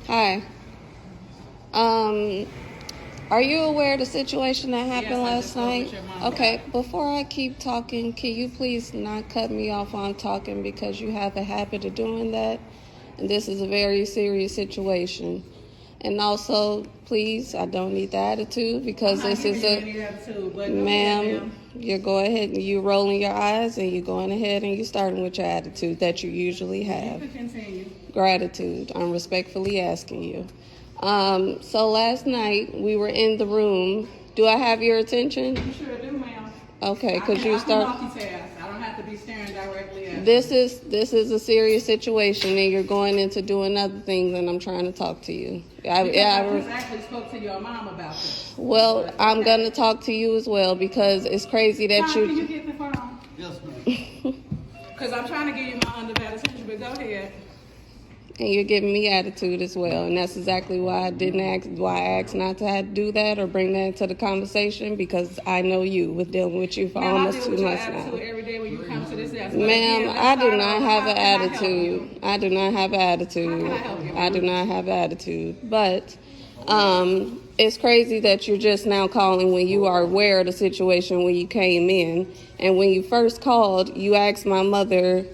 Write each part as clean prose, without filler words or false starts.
Hi. Are you aware of the situation that happened last night? Okay, before I keep talking, can you please not cut me off while I'm talking, because you have a habit of doing that, and this is a very serious situation. And also, please, I don't need the attitude, because this is ma'am, you're going ahead and you rolling your eyes and you're going ahead and you're starting with your attitude that you usually have. You can continue. Gratitude. I'm respectfully asking you. So last night we were in the room. Do I have your attention? You sure do, ma'am. Okay, because you start. I can multitask. I don't have to be staring directly at you. This is a serious situation, and you're going into doing other things, and I'm trying to talk to you. I just actually spoke to your mom about this. Well, I'm gonna talk to you as well, because it's crazy that Tom, can you get the phone? Yes, ma'am. Because I'm trying to give you my undivided attention, but go ahead. And you're giving me attitude as well, and that's exactly why I asked not to have to do that or bring that into the conversation, because I know you, with dealing with you for almost 2 months now. Every day when you come to this house. Ma'am, I do not have an attitude. I do not have an attitude. I do not have an attitude. But it's crazy that you're just now calling when you are aware of the situation when you came in. And when you first called, you asked my mother.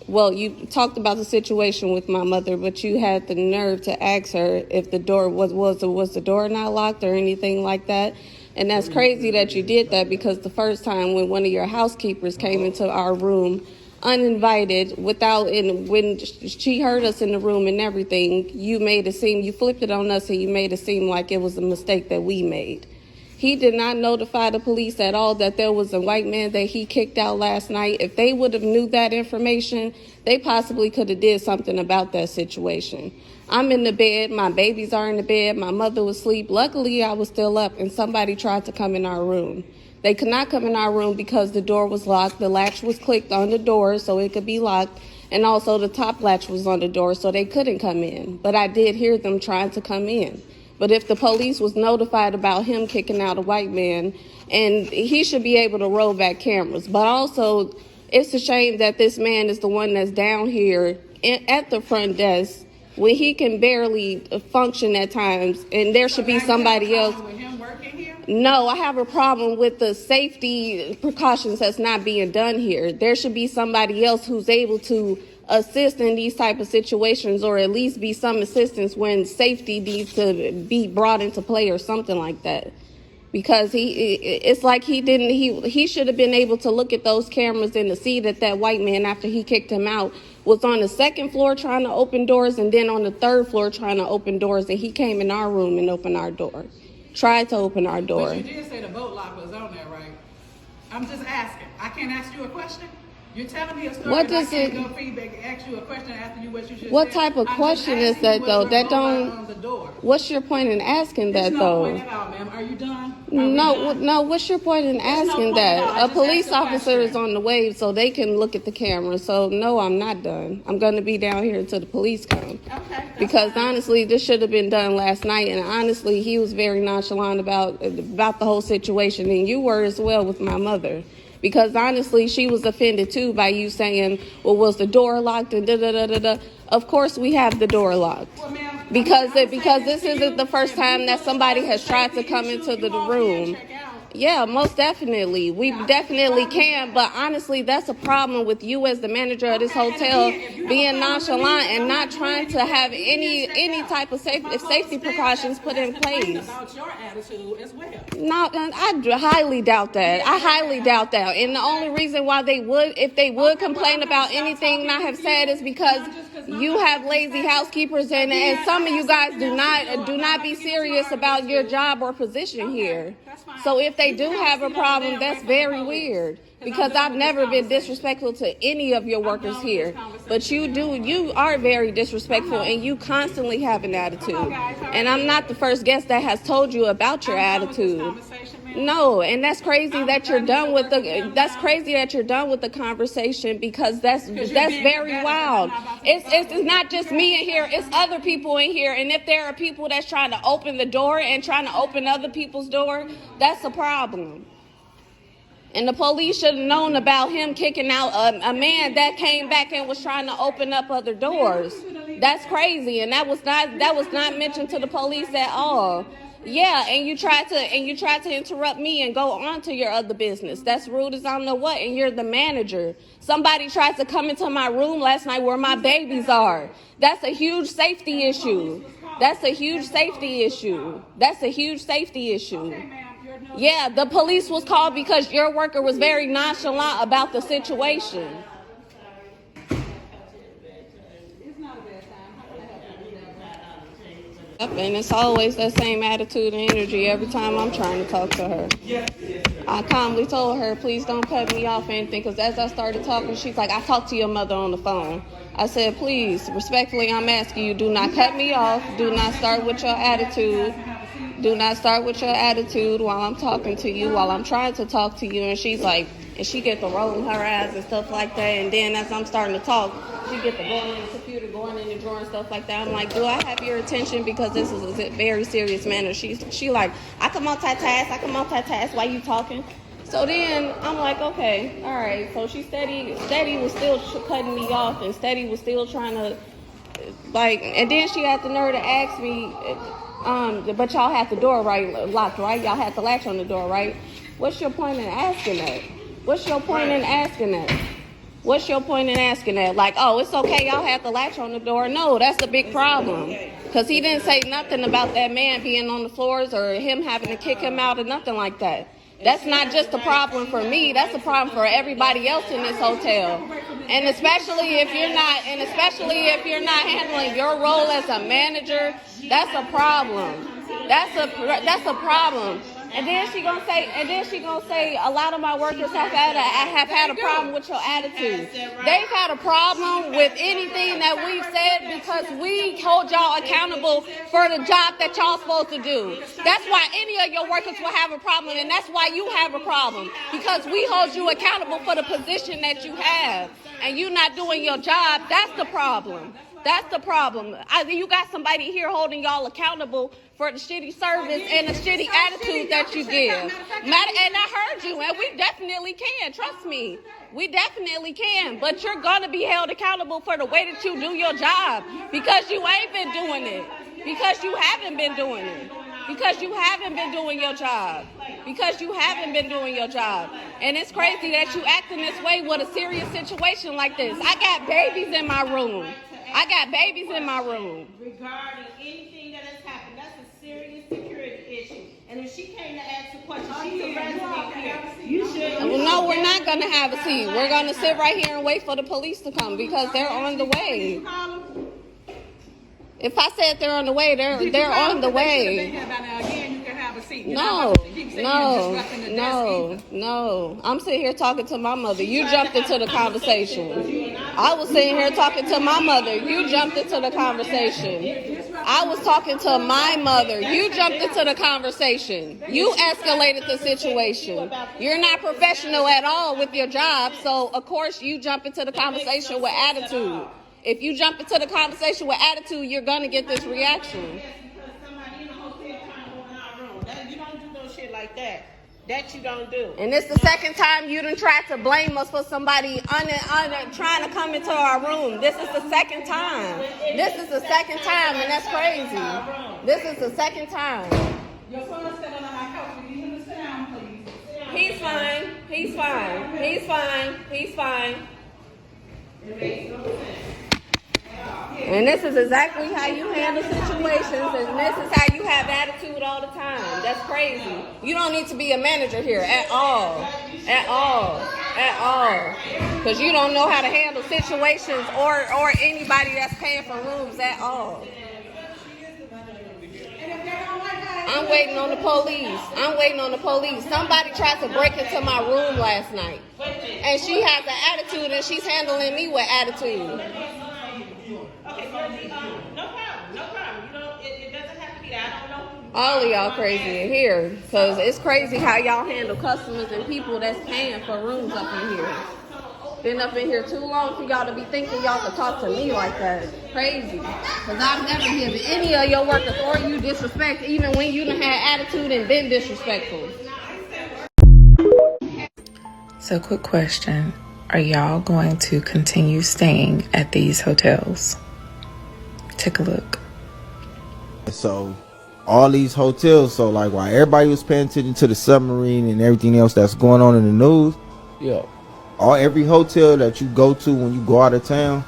Well, you talked about the situation with my mother, but you had the nerve to ask her if the door was the door not locked or anything like that. And that's crazy that you did that, because the first time when one of your housekeepers came into our room uninvited, when she heard us in the room and everything, you flipped it on us and you made it seem like it was a mistake that we made. He did not notify the police at all that there was a white man that he kicked out last night. If they would have knew that information, they possibly could have did something about that situation. I'm in the bed. My babies are in the bed. My mother was asleep. Luckily, I was still up, and somebody tried to come in our room. They could not come in our room because the door was locked. The latch was clicked on the door so it could be locked, and also the top latch was on the door so they couldn't come in. But I did hear them trying to come in. But if the police was notified about him kicking out a white man, and he should be able to roll back cameras. But also, it's a shame that this man is the one that's down here at the front desk when he can barely function at times, and there should be somebody else. No, I have a problem with the safety precautions that's not being done here. There should be somebody else who's able to assist in these type of situations, or at least be some assistance when safety needs to be brought into play or something like that. Because it's like he should have been able to look at those cameras and to see that white man, after he kicked him out, was on the second floor trying to open doors, and then on the third floor trying to open doors, and he came in our room and opened our door. Tried to open our door. But you did say the boat lock was on there, right? I'm just asking. I can't ask you a question? You're telling me a story. What does it? Go feedback, ask you a question after you what you just What said. type of question is that though? That don't. What's your point in asking that though? There's no point at all, ma'am. Are you done? No. What's your point in asking that? A police officer is on the way so they can look at the camera. So no, I'm not done. I'm going to be down here until the police come. Okay. Because honestly, this should have been done last night, and honestly, he was very nonchalant about the whole situation, and you were as well with my mother. Because honestly, she was offended too by you saying, well, was the door locked and da-da-da-da-da. Of course we have the door locked. Well, ma'am, because this isn't the first time that somebody has tried to come into the room. Yeah, most definitely. We definitely can. But honestly, that's a problem with you as the manager of this hotel being nonchalant and not trying to have any type of safety precautions put in place. About your attitude as well. No, I highly doubt that. I highly doubt that. And the only reason why if they would complain about anything I have said is because you have lazy housekeepers, and some of you guys do not be serious about your job or position here. So if they do have a problem, that's very weird, because I've never been disrespectful to any of your workers here. But you are very disrespectful, and you constantly have an attitude. And I'm not the first guest that has told you about your attitude. No, and that's crazy that you're done with the conversation, because that's very wild. It's not just me in here, it's other people in here, and if there are people that's trying to open the door and trying to open other people's door, that's a problem. And the police should have known about him kicking out a man that came back and was trying to open up other doors. That's crazy, and that was not mentioned to the police at all. Yeah, and you tried to interrupt me and go on to your other business. That's rude as I don't know what, and you're the manager. Somebody tried to come into my room last night where my babies are. That's a huge safety issue. That's a huge safety issue. That's a huge safety issue. Yeah, the police was called because your worker was very nonchalant about the situation. And it's always that same attitude and energy every time I'm trying to talk to her. I calmly told her, please don't cut me off or anything, because as I started talking, she's like, I talked to your mother on the phone. I said, please, respectfully, I'm asking you, do not cut me off. Do not start with your attitude. Do not start with your attitude while I'm talking to you, while I'm trying to talk to you. And she's like, and she get to rolling her eyes and stuff like that. And then as I'm starting to talk, she get to going in the computer, going in the drawer and stuff like that. I'm like, do I have your attention? Because this is a very serious matter. She like, I can multitask while you talking. So then I'm like, okay, all right. So she steady was still cutting me off, and steady was still trying to, like, and then she had the nerve to ask me, but y'all had the door locked, right? Y'all had the latch on the door, right? What's your point in asking that? What's your point in asking that? What's your point in asking that? Like, oh, it's okay, y'all have the latch on the door. No, that's a big problem. Because he didn't say nothing about that man being on the floors or him having to kick him out or nothing like that. That's not just a problem for me. That's a problem for everybody else in this hotel. And especially if you're not handling your role as a manager, that's a problem. That's a problem. And then she gonna say a lot of my workers have had a problem with your attitude. They've had a problem with anything that we've said because we hold y'all accountable for the job that y'all supposed to do. That's why any of your workers will have a problem, and that's why you have a problem, because we hold you accountable for the position that you have, and you not doing your job. That's the problem. That's the problem. You got somebody here holding y'all accountable for the shitty service and the shitty attitude that you give. And I heard you, and we definitely can. Trust me. We definitely can. But you're going to be held accountable for the way that you do your job, because you ain't been doing it. Because you haven't been doing it. Because you haven't been doing your job. Because you haven't been doing your job. And it's crazy that you acting this way with a serious situation like this. I got babies in my room. Regarding anything that has happened, that's a serious security issue. And if she came to ask a question, she's a resident here. No, we're not going to have a seat. We're going to sit right here and wait for the police to come, because they're on the way. If I said they're on the way, they're on the way. No. I'm sitting here talking to my mother. You jumped into the conversation. I was sitting here talking to my mother. You jumped into the conversation. I was talking to my mother. You jumped into the conversation. You escalated the situation. You're not professional at all with your job, so of course you jump into the conversation with attitude. If you jump into the conversation with attitude, you're going to get this reaction. You don't do no shit like that. That you don't do. And it's the second time you done tried to blame us for somebody trying to come into our room. This is the second time. And that's crazy. This is the second time. Your son's sitting on my couch. Will you sit down, please? He's fine. It makes no sense. And this is exactly how you handle situations, and this is how you have attitude all the time. That's crazy. You don't need to be a manager here at all. Because you don't know how to handle situations or anybody that's paying for rooms at all. I'm waiting on the police. Somebody tried to break into my room last night. And she has an attitude, and she's handling me with attitude. Okay, no problem. It doesn't have to be that. I don't know. All of y'all crazy in here, because it's crazy how y'all handle customers and people that's paying for rooms up in here. Been up in here too long for y'all to be thinking y'all can talk to me like that. Crazy. Because I've never given any of your workers or you disrespect, even when you done had attitude and been disrespectful. So, quick question. Are y'all going to continue staying at these hotels? Take a look. So, all these hotels, so like while everybody was paying attention to the submarine and everything else that's going on in the news, Yeah. every hotel that you go to when you go out of town,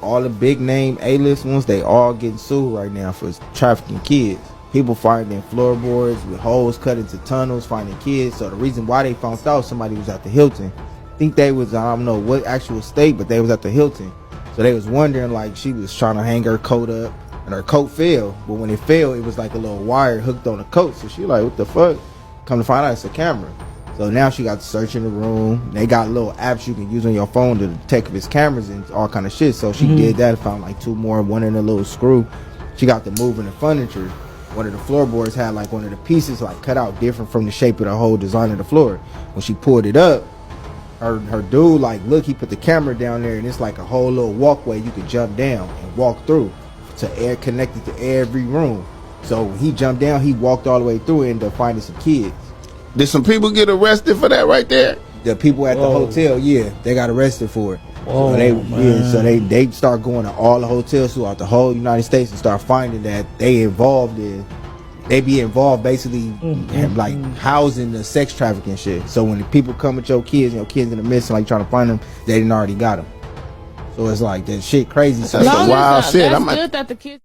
all the big name A-list ones, they all getting sued right now for trafficking kids. People finding floorboards with holes cut into tunnels, finding kids. So the reason why they found out, somebody was at the Hilton. I think they was, I don't know what actual state, but they was at the Hilton. So they was wondering, like, she was trying to hang her coat up and her coat fell. But when it fell, it was like a little wire hooked on the coat. So she like, what the fuck? Come to find out, it's a camera. So now she got to search in the room. They got little apps you can use on your phone to detect if it's cameras and all kind of shit. So she did that, found like 2 more, one in a little screw. She got to moving the furniture. One of the floorboards had like one of the pieces like cut out different from the shape of the whole design of the floor. When she pulled it up, her dude like, look, he put the camera down there and it's like a whole little walkway you could jump down and walk through to air connected to every room. So when he jumped down, he walked all the way through and ended up finding some kids. Did some people get arrested for that right there? The people at the hotel, yeah, they got arrested for it. Whoa, so they start going to all the hotels throughout the whole United States and start finding that they be involved basically like housing the sex trafficking shit. So when the people come with your kids and your kids in the midst and like trying to find them, they didn't already got them. So it's like that shit crazy. So That's some wild shit. That's good that the kids